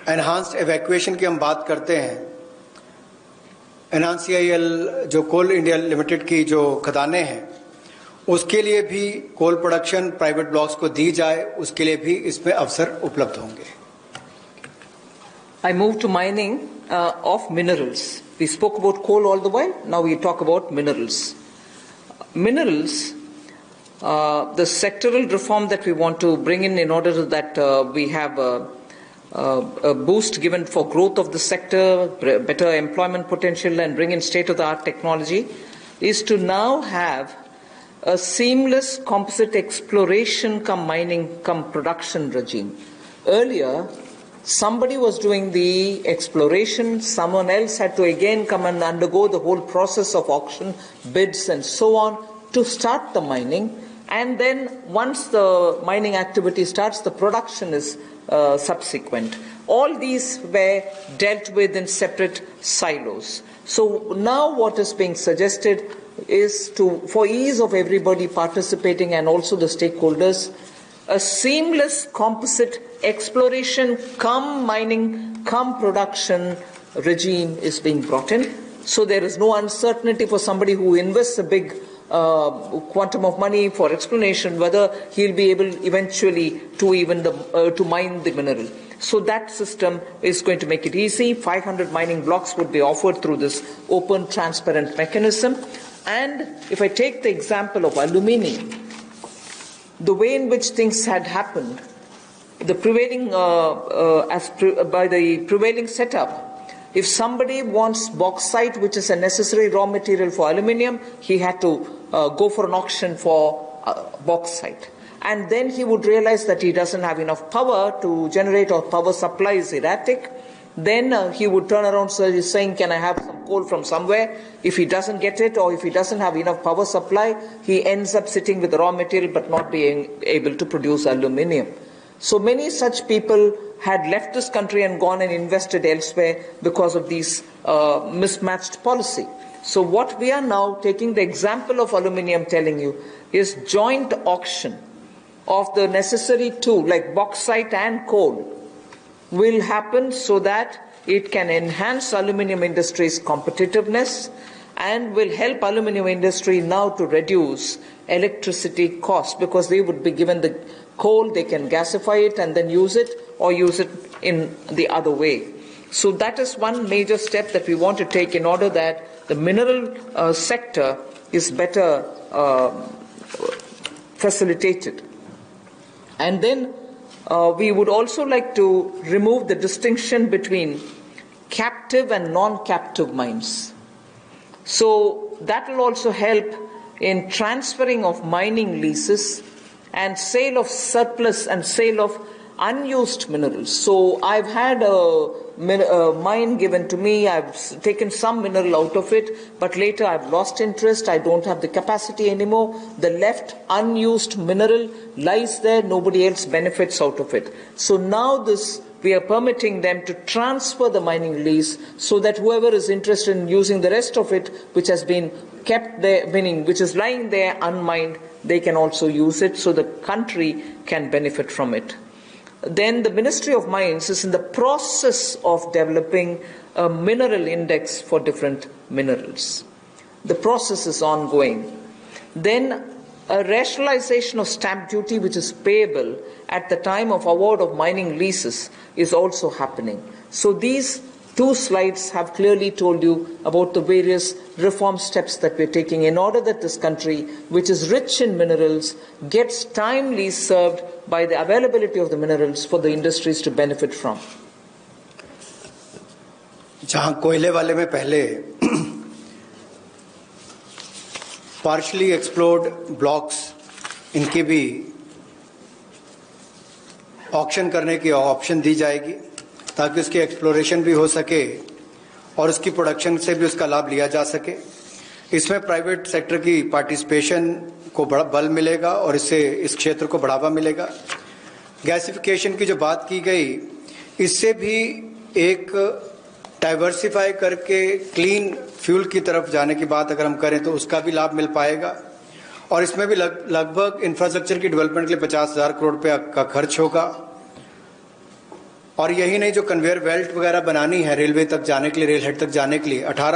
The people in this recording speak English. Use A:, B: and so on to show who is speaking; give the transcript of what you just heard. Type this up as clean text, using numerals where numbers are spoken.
A: Enhanced evacuation की हम बात करते हैं, NRCIL जो कोल इंडिया लिमिटेड की जो खदानें हैं, उसके लिए भी कोल प्रोडक्शन प्राइवेट ब्लॉक्स को दी जाए, उसके लिए भी इसमें अवसर उपलब्ध होंगे।
B: I move to mining of minerals. We spoke about coal all the while. Now we talk about minerals. Minerals, the sectoral reform that we want to bring in order that we have a boost given for growth of the sector, better employment potential, and bring in state-of-the-art technology, is to now have a seamless composite exploration cum mining cum production regime. Earlier, somebody was doing the exploration, someone else had to again come and undergo the whole process of auction, bids and so on to start the mining, and then once the mining activity starts, the production is subsequent. All these were dealt with in separate silos. So now what is being suggested is for ease of everybody participating and also the stakeholders, a seamless composite exploration cum mining cum production regime is being brought in. So there is no uncertainty for somebody who invests a big quantum of money for exploration whether he'll be able eventually to even to mine the mineral. So that system is going to make it easy. 500 mining blocks would be offered through this open, transparent mechanism. And if I take the example of aluminium, the way in which things had happened, the prevailing by the prevailing setup, if somebody wants bauxite, which is a necessary raw material for aluminium, he had to go for an auction for bauxite. And then he would realize that he doesn't have enough power to generate, or power supply is erratic. Then he would turn around saying, can I have some coal from somewhere? If he doesn't get it, or if he doesn't have enough power supply, he ends up sitting with the raw material but not being able to produce aluminium. So many such people had left this country and gone and invested elsewhere because of these mismatched policy. So what we are now taking the example of aluminium telling you is joint auction of the necessary two, like bauxite and coal, will happen so that it can enhance aluminium industry's competitiveness and will help aluminium industry now to reduce electricity costs, because they would be given the coal, they can gasify it and then use it, or use it in the other way. So that is one major step that we want to take in order that the mineral sector is better facilitated. And then we would also like to remove the distinction between captive and non-captive mines. So that will also help in transferring of mining leases and sale of surplus and sale of unused minerals. So I've had a mine given to me, I've taken some mineral out of it, but later I've lost interest, I don't have the capacity anymore. The left unused mineral lies there, nobody else benefits out of it. So now we are permitting them to transfer the mining lease so that whoever is interested in using the rest of it, which has been kept there, meaning which is lying there unmined, they can also use it, so the country can benefit from it. Then the Ministry of Mines is in the process of developing a mineral index for different minerals. The process is ongoing. Then a rationalization of stamp duty, which is payable at the time of award of mining leases, is also happening. So these two slides have clearly told you about the various reform steps that we're taking in order that this country, which is rich in minerals, gets timely served by the availability of the minerals for the industries to benefit from.
A: जहां कोयले वाले में पहले partially explored blocks, इनकी भी auction करने की option दी जाएगी ताकि उसकी एक्सप्लोरेशन भी हो सके और उसकी प्रोडक्शन से भी उसका लाभ लिया जा सके। इसमें प्राइवेट सेक्टर की पार्टिसिपेशन को बड़ा बल मिलेगा और इससे इस क्षेत्र को बढ़ावा मिलेगा। गैसिफिकेशन की जो बात की गई, इससे भी एक डाइवर्सिफाई करके क्लीन फ्यूल की तरफ जाने की बात अगर हम करें तो उसका भी लाभ मिल पाएगा। और इसमें भी लगभग इंफ्रास्ट्रक्चर की डेवलपमेंट के लिए 50,000 करोड़ रुपए का खर्च होगा। और यही नहीं, जो कन्वेयर बेल्ट वगैरह बनानी है रेलवे तक जाने के लिए, रेल हेड तक जाने के लिए, 18